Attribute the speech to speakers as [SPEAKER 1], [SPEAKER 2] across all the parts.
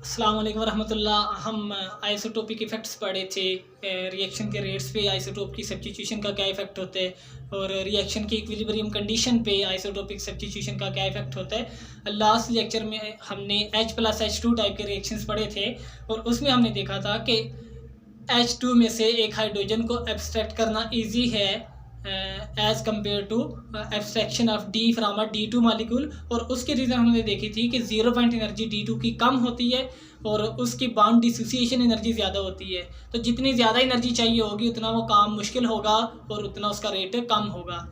[SPEAKER 1] अस्सलाम वालेकुम रहमतुल्लाह। हम आइसोटोपिक इफ़ेक्ट्स पढ़े थे, रिएक्शन के रेट्स पे आइसोटोप की सब्स्टिट्यूशन का क्या इफ़ेक्ट होता है और रिएक्शन की इक्विलिब्रियम कंडीशन पे आइसोटोपिक सब्स्टिट्यूशन का क्या इफ़ेक्ट होता है। लास्ट लेक्चर में हमने H+H2 टाइप के रिएक्शंस पढ़े थे और उसमें हमने देखा था कि H2 में से एक हाइड्रोजन को एब्स्ट्रैक्ट करना ईजी है as compare to abstraction of D from a D2 molecule. और उसकी रीज़न हमने देखी थी कि 0 पॉइंट एनर्जी D2 की कम होती है और उसकी बॉन्ड डिसोसिएशन एनर्जी ज़्यादा होती है। तो जितनी ज़्यादा एनर्जी चाहिए होगी उतना वो काम मुश्किल होगा और उतना उसका रेट कम होगा।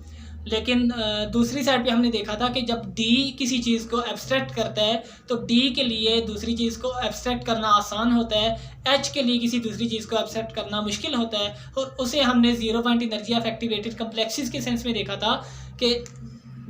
[SPEAKER 1] लेकिन दूसरी साइड पे हमने देखा था कि जब D किसी चीज़ को एब्स्ट्रैक्ट करता है तो D के लिए दूसरी चीज़ को एब्स्ट्रैक्ट करना आसान होता है, H के लिए किसी दूसरी चीज़ को एब्स्ट्रैक्ट करना मुश्किल होता है। और उसे हमने 0 point energy of activated complexes के सेंस में देखा था कि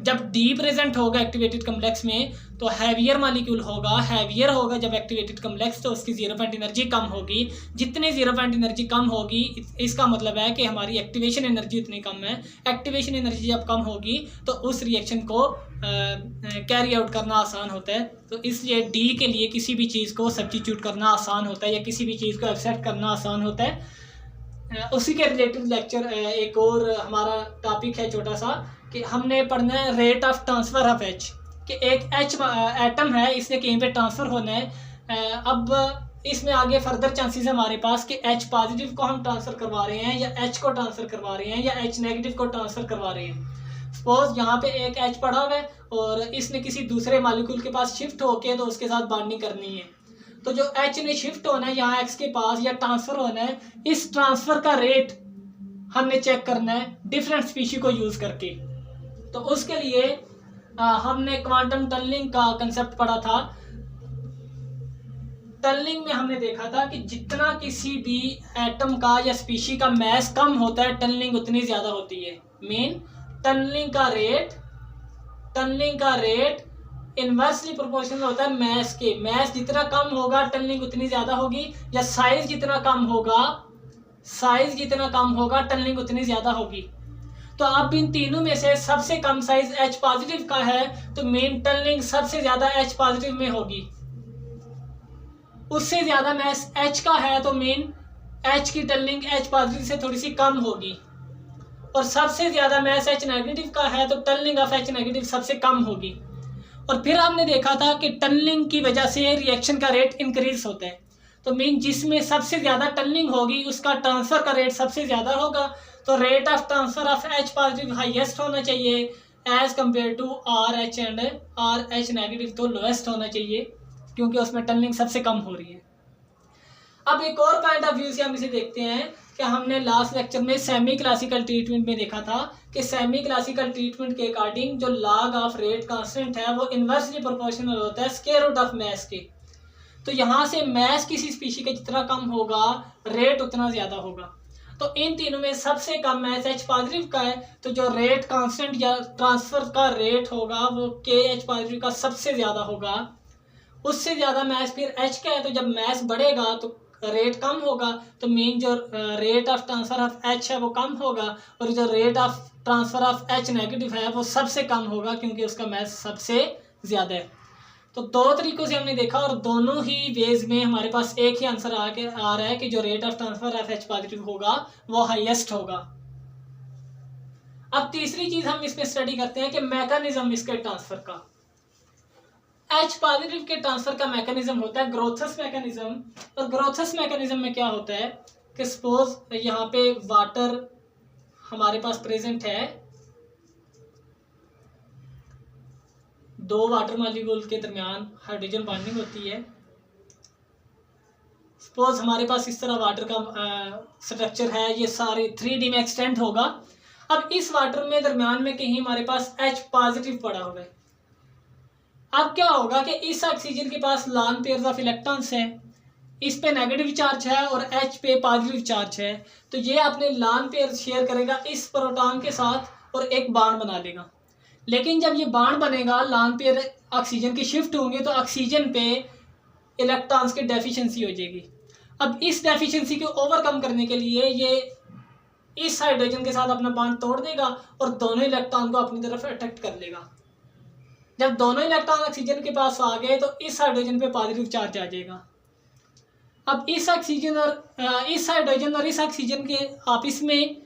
[SPEAKER 1] जब D प्रेजेंट होगा एक्टिवेटेड कम्प्लेक्स में तो हैवियर मालिक्यूल होगा, हैवियर होगा जब एक्टिवेटेड कम्प्लेक्स तो उसकी 0 पॉइंट एनर्जी कम होगी। जितनी 0 पॉइंट एनर्जी कम होगी इसका मतलब है कि हमारी एक्टिवेशन एनर्जी उतनी कम है। एक्टिवेशन एनर्जी जब कम होगी तो उस रिएक्शन को कैरी आउट करना आसान होता है। तो इसलिए D के लिए किसी भी चीज़ को सब्स्टिट्यूट करना आसान होता है या किसी भी चीज़ को एक्सेप्ट करना आसान होता है। उसी के रिलेटेड लेक्चर एक और हमारा टॉपिक है छोटा सा कि हमने पढ़ना है rate of transfer of H, कि एक H एटम है, इसने कहीं पे ट्रांसफ़र होना है। अब इसमें आगे फर्दर चांसेस है हमारे पास कि H पॉजिटिव को हम ट्रांसफ़र करवा रहे हैं या H को ट्रांसफ़र करवा रहे हैं या H नेगेटिव को ट्रांसफ़र करवा रहे हैं। सपोज यहाँ पे एक H पड़ा हुआ है और इसने किसी दूसरे मालिक्यूल के पास शिफ्ट होके तो उसके साथ बॉन्डिंग करनी है। तो जो H ने शिफ्ट होना है यहाँ X के पास या ट्रांसफ़र होना है, इस ट्रांसफ़र का रेट हमने चेक करना है डिफरेंट स्पीशी को यूज़ करके। तो उसके लिए हमने क्वांटम टनलिंग का कंसेप्ट पढ़ा था। टनलिंग में हमने देखा था कि जितना किसी भी एटम का या स्पीशी का मास कम होता है टनलिंग उतनी ज़्यादा होती है। मीन टनलिंग का रेट इन्वर्सली प्रोपोर्शनल होता है मास के। मास जितना कम होगा टनलिंग उतनी ज़्यादा होगी, या साइज जितना कम होगा टनलिंग उतनी ज़्यादा होगी। तो अब इन तीनों में से सबसे कम साइज H पॉजिटिव का है तो मेन टनलिंग सबसे ज़्यादा H पॉजिटिव में होगी। उससे ज़्यादा मास H का है तो मेन H की टनलिंग H पॉजिटिव से थोड़ी सी कम होगी, और सबसे ज़्यादा मास H नेगेटिव का है तो टनलिंग ऑफ H नेगेटिव सबसे कम होगी। और फिर हमने देखा था कि टनलिंग की वजह से रिएक्शन का रेट इंक्रीज होता है। तो मीन जिसमें सबसे ज़्यादा टनलिंग होगी उसका ट्रांसफ़र का रेट सबसे ज़्यादा होगा। तो rate of transfer of H positive highest होना चाहिए as compare to RH and RH negative तो लोएस्ट होना चाहिए, क्योंकि उसमें टनलिंग सबसे कम हो रही है। अब एक और पॉइंट ऑफ व्यू से हम इसे देखते हैं कि हमने लास्ट लेक्चर में सेमी क्लासिकल ट्रीटमेंट में देखा था कि सेमी क्लासिकल ट्रीटमेंट के अकॉर्डिंग जो लॉग ऑफ रेट कांस्टेंट है वो इन्वर्सली प्रोपोर्शनल होता है स्क्वायर रूट ऑफ मास के। तो यहाँ से मास किसी स्पीशी का जितना कम होगा रेट उतना ज़्यादा होगा। तो इन तीनों में सबसे कम मास H पॉजिटिव का है, तो जो रेट कांस्टेंट या ट्रांसफ़र का रेट होगा वो KH पॉजिटिव का सबसे ज़्यादा होगा। उससे ज़्यादा मास फिर H का है, तो जब मास बढ़ेगा तो रेट कम होगा, तो मेन जो rate of transfer of H है वो कम होगा, और जो rate of transfer of H negative है वो सबसे कम होगा क्योंकि उसका मास सबसे ज़्यादा है। तो दो तरीक़ों से हमने देखा और दोनों ही वेज में हमारे पास एक ही आंसर आ रहा है कि जो rate of transfer of H positive होगा वो हाईएस्ट होगा। अब तीसरी चीज़ हम इसमें स्टडी करते हैं कि मैकेनिज्म इसके ट्रांसफ़र का। H पॉजिटिव के ट्रांसफ़र का मैकेनिज्म होता है ग्रोथस मैकेनिज्म। और ग्रोथस मैकेनिज्म में क्या होता है कि सपोज यहाँ पे वाटर हमारे पास प्रेजेंट है, दो वाटर मॉलिक्यूल के दरमियान हाइड्रोजन बॉन्डिंग होती है। सपोज हमारे पास इस तरह वाटर का स्ट्रक्चर है, ये सारे 3D में एक्सटेंड होगा। अब इस वाटर में दरमियान में कहीं हमारे पास H पॉजिटिव पड़ा हुआ है। अब क्या होगा कि इस ऑक्सीजन के पास लॉन पेयर्स ऑफ इलेक्ट्रॉन्स हैं, इस पे नेगेटिव चार्ज है और H पे पॉजिटिव चार्ज है, तो ये अपने लॉन पेयर शेयर करेगा इस प्रोटॉन के साथ और एक बॉन्ड बना लेगा। लेकिन जब ये बॉन्ड बनेगा लॉन पेयर ऑक्सीजन की शिफ्ट होंगे तो ऑक्सीजन पे इलेक्ट्रॉन्स की डेफिशिएंसी हो जाएगी। अब इस डेफिशिएंसी को ओवरकम करने के लिए ये इस हाइड्रोजन के साथ अपना बॉन्ड तोड़ देगा और दोनों इलेक्ट्रॉन को अपनी तरफ अट्रैक्ट कर लेगा। जब दोनों इलेक्ट्रॉन ऑक्सीजन के पास आ गए तो इस हाइड्रोजन पे पॉजिटिव चार्ज आ जाएगा। अब इस हाइड्रोजन और इस ऑक्सीजन के आपस में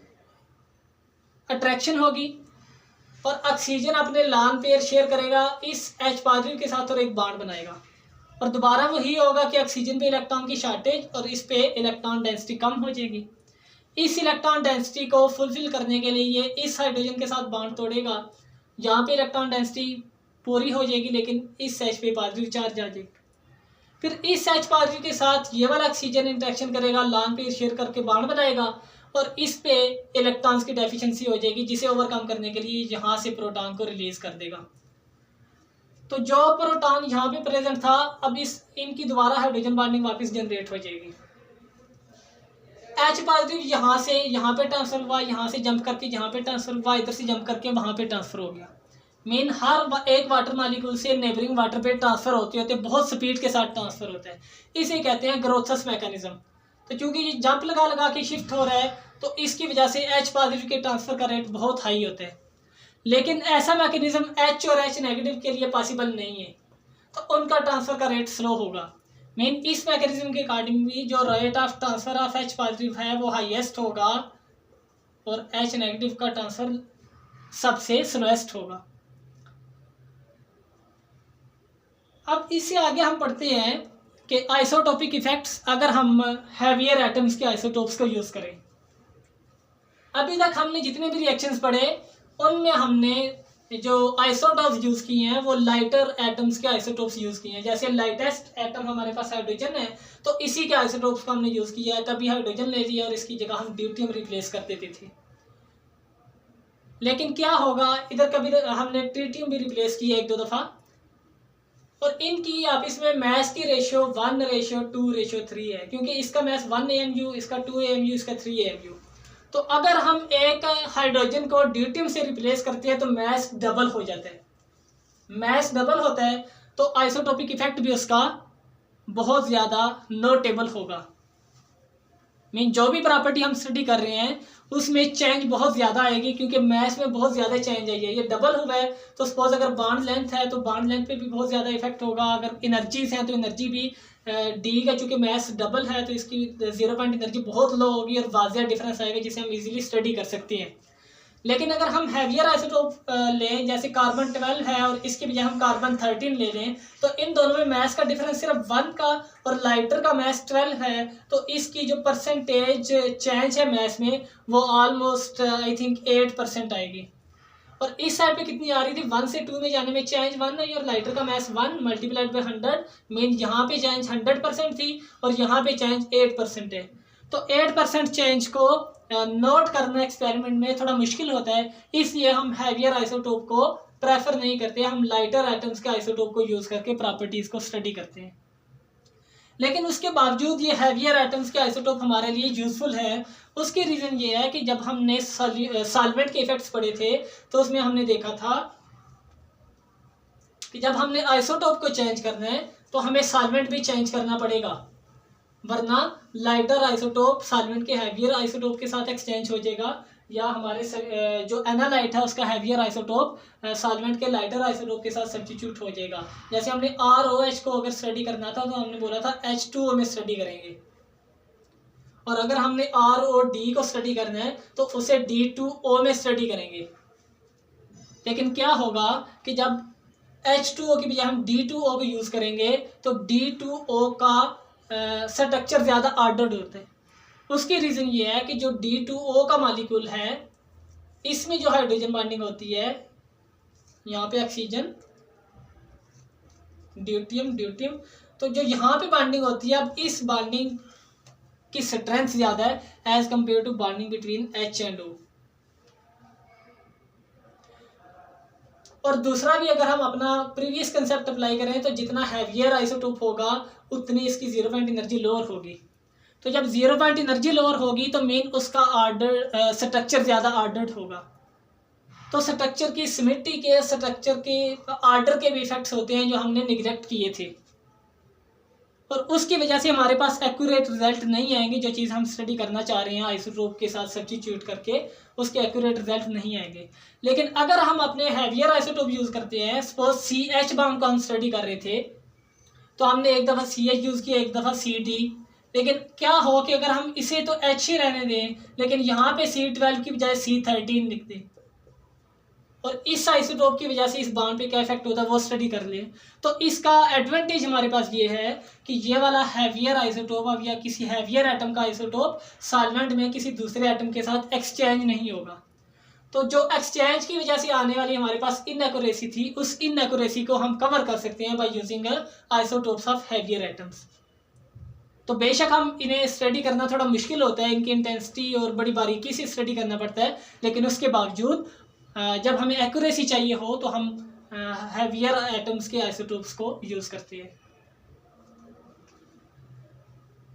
[SPEAKER 1] अट्रैक्शन होगी और ऑक्सीजन अपने लॉन पेयर शेयर करेगा इस H पॉजिटिव के साथ और एक बॉन्ड बनाएगा, और दोबारा वही होगा कि ऑक्सीजन पे इलेक्ट्रॉन की शॉर्टेज और इस पे इलेक्ट्रॉन डेंसिटी कम हो जाएगी। इस इलेक्ट्रॉन डेंसिटी को फुलफिल करने के लिए ये इस हाइड्रोजन के साथ बॉन्ड तोड़ेगा, यहाँ पे इलेक्ट्रॉन डेंसिटी पूरी हो जाएगी लेकिन इस H पे पॉजिटिव चार्ज आ जाएगा। फिर इस H पॉजिटिव के साथ ये वाला ऑक्सीजन इंटरेक्शन करेगा, लॉन पेयर शेयर करके बॉन्ड बनाएगा और इस पे इलेक्ट्रॉन्स की डेफिशिएंसी हो जाएगी, जिसे ओवरकम करने के लिए यहाँ से प्रोटॉन को रिलीज कर देगा। तो जो प्रोटॉन यहाँ पे प्रेजेंट था, अब इनकी दोबारा हाइड्रोजन बॉन्डिंग वापस जनरेट हो जाएगी। H पॉजिटिव यहाँ से यहाँ पे ट्रांसफर हुआ, यहाँ से जंप करके यहाँ पे ट्रांसफर हुआ, इधर से जंप करके वहाँ पे ट्रांसफर हो गया। मीन हर एक वाटर मॉलिक्यूल से नेबरिंग वाटर पे ट्रांसफर होते बहुत स्पीड के साथ ट्रांसफर होता है। इसे कहते हैं ग्रोथस मैकेनिज्म। तो चूंकि ये जंप लगा लगा के शिफ्ट हो रहा है तो इसकी वजह से H पॉजिटिव के ट्रांसफर का रेट बहुत हाई होता है, लेकिन ऐसा मैकेनिज्म H और H नेगेटिव के लिए पॉसिबल नहीं है, तो उनका ट्रांसफर का रेट स्लो होगा। मीन इस मैकेनिज्म के अकॉर्डिंग भी जो rate of transfer of H positive है वो हाईएस्ट होगा और H नेगेटिव का ट्रांसफर सबसे स्लोएस्ट होगा। अब इससे आगे हम पढ़ते हैं कि आइसोटोपिक इफेक्ट्स अगर हम हैवियर एटम्स के आइसोटोप्स को यूज़ करें। अभी तक हमने जितने भी रिएक्शंस पढ़े उनमें हमने जो आइसोटोप्स यूज़ किए हैं वो लाइटर एटम्स के आइसोटोप्स यूज़ किए हैं। जैसे लाइटेस्ट एटम हमारे पास हाइड्रोजन है तो इसी के आइसोटोप्स को हमने यूज़ किया है, तभी हाइड्रोजन ले लिया और इसकी जगह हम ड्यूटियम रिप्लेस कर देते थे। लेकिन क्या होगा, इधर कभी हमने ट्रिटियम भी रिप्लेस किया एक दो दफ़ा, और इनकी आपस में मैस की रेशियो 1:2:3 है, क्योंकि इसका मैस 1 AMU, इसका 2 AMU, इसका 3 AMU। तो अगर हम एक हाइड्रोजन को ड्यूटियम से रिप्लेस करते हैं तो मैस डबल हो जाता है। मैस डबल होता है तो आइसोटोपिक इफेक्ट भी उसका बहुत ज़्यादा नोटेबल होगा। मीन जो भी प्रॉपर्टी हम स्टडी कर रहे हैं उसमें चेंज बहुत ज़्यादा आएगी, क्योंकि मैस में बहुत ज़्यादा चेंज आई है। ये डबल हुआ है तो सपोज अगर बॉन्ड लेंथ है तो बॉन्ड लेंथ पे भी बहुत ज़्यादा इफेक्ट होगा। अगर एनर्जीज हैं तो एनर्जी भी डी का चूँकि मैस डबल है तो इसकी 0 पॉइंट एनर्जी बहुत लो होगी और वाज़िया डिफरेंस आएगा जिसे हम इजीली स्टडी कर सकते हैं। लेकिन अगर हम हैवियर आइसोटोप लें, जैसे कार्बन 12 है और इसके बजाय हम कार्बन 13 ले लें, तो इन दोनों में मैस का डिफरेंस सिर्फ 1 का और लाइटर का मैस 12 है, तो इसकी जो परसेंटेज चेंज है मैस में वो ऑलमोस्ट आई थिंक 8% आएगी। और इस साइड पे कितनी आ रही थी, 1 से 2 में जाने में चेंज 1 है और लाइटर का मैस 1 मल्टीप्लाइड बाई 100, मीन यहाँ पे चेंज 100% थी और यहाँ पे चेंज 8% है। तो 8% चेंज को नोट करना एक्सपेरिमेंट में थोड़ा मुश्किल होता है, इसलिए हम हैवियर आइसोटोप को प्रेफर नहीं करते, हम लाइटर एटम्स के आइसोटोप को यूज़ करके प्रॉपर्टीज़ को स्टडी करते हैं। लेकिन उसके बावजूद ये हैवियर एटम्स के आइसोटोप हमारे लिए यूज़फुल है। उसकी रीज़न ये है कि जब हमने सॉल्वेंट के इफेक्ट्स पढ़े थे तो उसमें हमने देखा था कि जब हमने आइसोटोप को चेंज करना है तो हमें सॉल्वेंट भी चेंज करना पड़ेगा, वरना लाइटर आइसोटोप सॉल्वेंट के हैवियर आइसोटोप के साथ एक्सचेंज हो जाएगा, या हमारे जो एनालाइट है उसका हैवियर आइसोटोप सॉल्वेंट के लाइटर आइसोटोप के साथ सब्स्टिट्यूट हो जाएगा। जैसे हमने ROH को अगर स्टडी करना था तो हमने बोला था H2O में स्टडी करेंगे, और अगर हमने ROD को स्टडी करना है तो उसे D2O में स्टडी करेंगे। लेकिन क्या होगा कि जब H2O की बजाय हम D2O को यूज़ करेंगे तो D2O का स्ट्रक्चर ज़्यादा ऑर्डर्ड होता है। उसकी रीज़न ये है कि जो D2O का मॉलिक्यूल है इसमें जो हाइड्रोजन बॉन्डिंग होती है, यहाँ पे ऑक्सीजन ड्यूटियम, तो जो यहाँ पे बॉन्डिंग होती है, अब इस बॉन्डिंग की स्ट्रेंथ ज़्यादा है as compare to bonding between H and O। और दूसरा भी अगर हम अपना प्रीवियस कंसेप्ट अप्लाई करें तो जितना हैवियर आइसोटोप होगा उतनी इसकी 0 पॉइंट एनर्जी लोअर होगी। तो जब 0 पॉइंट एनर्जी लोअर होगी तो मेन उसका ऑर्डर स्ट्रक्चर ज़्यादा ऑर्डर्ड होगा। तो स्ट्रक्चर की सिमेट्री के, स्ट्रक्चर के ऑर्डर के भी इफेक्ट्स होते हैं जो हमने निगलेक्ट किए थे। और उसकी वजह से हमारे पास एक्यूरेट रिजल्ट नहीं आएंगे। जो चीज़ हम स्टडी करना चाह रहे हैं आइसोटोप के साथ सब्स्टिट्यूट करके, उसके एक्यूरेट रिजल्ट नहीं आएंगे। लेकिन अगर हम अपने हैवियर आइसोटोप यूज़ करते हैं, सपोज CH बॉन्ड को हम स्टडी कर रहे थे, तो हमने एक दफ़ा CH यूज़ किया, एक दफ़ा CD, लेकिन क्या हो कि अगर हम इसे तो H ही रहने दें, लेकिन यहाँ पे C12 की बजाय C13 लिख दें, और इस आइसोटोप की वजह से इस बॉन्ड पे क्या इफेक्ट होता है वो स्टडी कर लें, तो इसका एडवांटेज हमारे पास ये है कि ये वाला हैवियर आइसोटोप अब या किसी हैवियर एटम का आइसोटोप सॉल्वेंट में किसी दूसरे एटम के साथ एक्सचेंज नहीं होगा। तो जो एक्सचेंज की वजह से आने वाली हमारे पास इनएक्यूरेसी थी, उस इनएक्यूरेसी को हम कवर कर सकते हैं by using isotopes of heavier atoms. तो बेशक हम इन्हें स्टडी करना थोड़ा मुश्किल होता है, इनकी इंटेंसिटी और बड़ी बारीकी से स्टडी करना पड़ता है, लेकिन उसके बावजूद जब हमें एक्यूरेसी चाहिए हो तो हम हैवियर एटम्स के आइसोटोप्स को यूज़ करते हैं।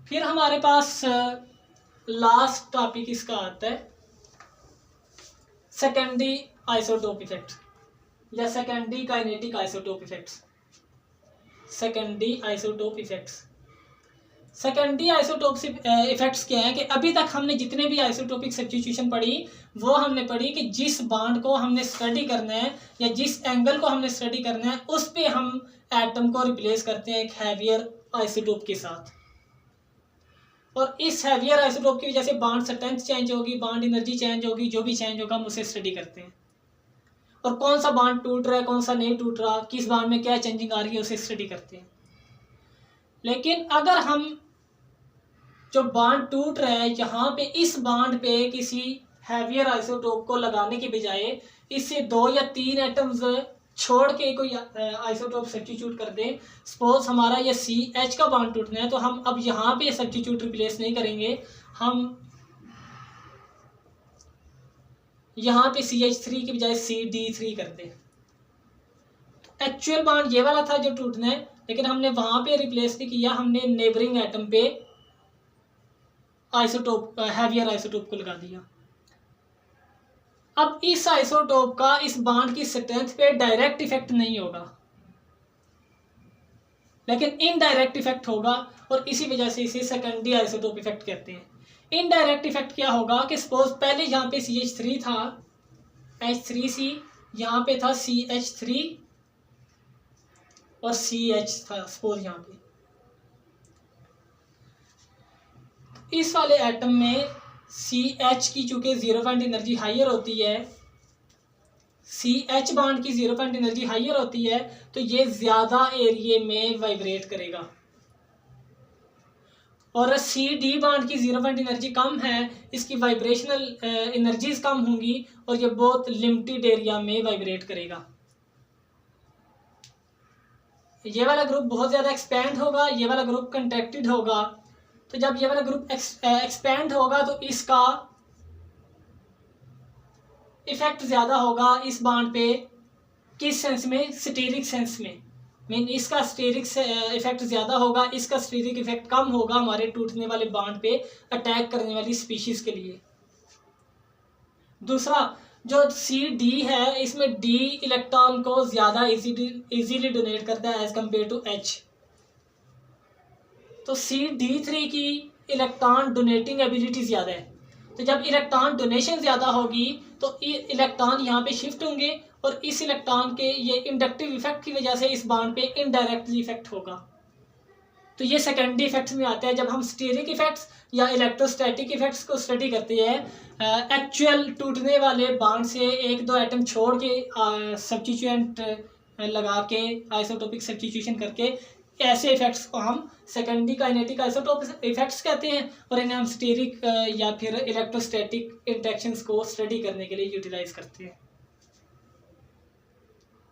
[SPEAKER 1] फिर हमारे पास लास्ट टॉपिक इसका आता है सेकेंडरी आइसोटोप इफेक्ट या secondary kinetic isotope effects. Secondary isotope effects, secondary isotope effects क्या है कि अभी तक हमने जितने भी आइसोटोपिक सब्स्टिट्यूशन पढ़ी वो हमने पढ़ी कि जिस बॉन्ड को हमने स्टडी करना है या जिस एंगल को हमने स्टडी करना है उस पे हम एटम को रिप्लेस करते हैं एक हैवियर आइसोटोप के साथ, और इस हैवियर आइसोटोप की वजह से बॉन्ड स्ट्रेंथ चेंज होगी, बॉन्ड एनर्जी चेंज होगी, जो भी चेंज होगा हम उसे स्टडी करते हैं, और कौन सा बॉन्ड टूट रहा है कौन सा नहीं टूट रहा, किस बॉन्ड में क्या चेंजिंग आ रही है उसे स्टडी करते हैं। लेकिन अगर हम जो बॉन्ड टूट रहा है यहाँ पे इस बॉन्ड पे किसी हैवियर आइसोटोप को लगाने के बजाय इससे 2 या 3 एटम्स छोड़ के कोई आइसोटोप सब्स्टिट्यूट कर दें, सपोज हमारा ये CH का बॉन्ड टूटना है तो हम अब यहाँ पे सब्स्टिट्यूट रिप्लेस नहीं करेंगे, हम यहाँ पे CH3 की बजाय CD3 कर दें। एक्चुअल बॉन्ड ये वाला था जो टूटना है, लेकिन हमने वहाँ पे रिप्लेस नहीं किया, हमने नेबरिंग एटम पे आइसोटोप हैवियर आइसोटोप को लगा दिया। अब इस आइसोटोप का इस बॉन्ड की स्ट्रेंथ पे डायरेक्ट इफेक्ट नहीं होगा, लेकिन इनडायरेक्ट इफेक्ट होगा, और इसी वजह से इसे सेकेंडरी आइसोटोप इफेक्ट कहते हैं। इनडायरेक्ट इफेक्ट क्या होगा कि सपोज पहले यहाँ पे CH3 था, H3C, यहाँ पे था CH3 और CH था सपोज यहाँ पे, इस वाले एटम में CH की चूंकि 0 पॉइंट एनर्जी हाइयर होती है, CH बॉन्ड की 0 पॉइंट एनर्जी हाइयर होती है, तो ये ज़्यादा एरिया में वाइब्रेट करेगा, और CD बॉन्ड की 0 पॉइंट एनर्जी कम है, इसकी वाइब्रेशनल एनर्जीज कम होंगी और ये बहुत लिमिटेड एरिया में वाइब्रेट करेगा। ये वाला ग्रुप बहुत ज़्यादा एक्सपैंड होगा, ये वाला ग्रुप कंट्रैक्टेड होगा। तो जब ये वाला ग्रुप एक्सपैंड होगा तो इसका इफेक्ट ज़्यादा होगा इस बॉन्ड पे, किस सेंस में, स्टेरिक सेंस में, मीन इसका स्टेरिक इफेक्ट ज़्यादा होगा, इसका स्टेरिक इफेक्ट कम होगा हमारे टूटने वाले बॉन्ड पे अटैक करने वाली स्पीशीज़ के लिए। दूसरा जो CD है, इसमें D इलेक्ट्रॉन को ज़्यादा इजीली डोनेट करता है एज कम्पेयर टू H, तो CD3 की इलेक्ट्रॉन डोनेटिंग एबिलिटी ज़्यादा है। तो जब इलेक्ट्रॉन डोनेशन ज़्यादा होगी तो इलेक्ट्रॉन यहाँ पे शिफ्ट होंगे, और इस इलेक्ट्रॉन के ये इंडक्टिव इफेक्ट की वजह से इस बॉन्ड पे इनडायरेक्टली इफेक्ट होगा। तो ये सेकेंडरी इफेक्ट्स में आते हैं जब हम स्टेरिक इफेक्ट्स या इलेक्ट्रोस्टैटिक इफेक्ट्स को स्टडी करते हैं। एक्चुअल टूटने वाले बॉन्ड से 1-2 एटम छोड़ के सब्स्टिट्यूएंट लगा के आइसोटोपिक सब्स्टिट्यूशन करके, ऐसे इफेक्ट्स को हम सेकेंडरी काइनेटिक आइसोटोप इफेक्ट्स कहते हैं, और इन्हें हम स्टेरिक या फिर इलेक्ट्रोस्टैटिक इंटरेक्शंस को स्टडी करने के लिए यूटिलाइज करते हैं।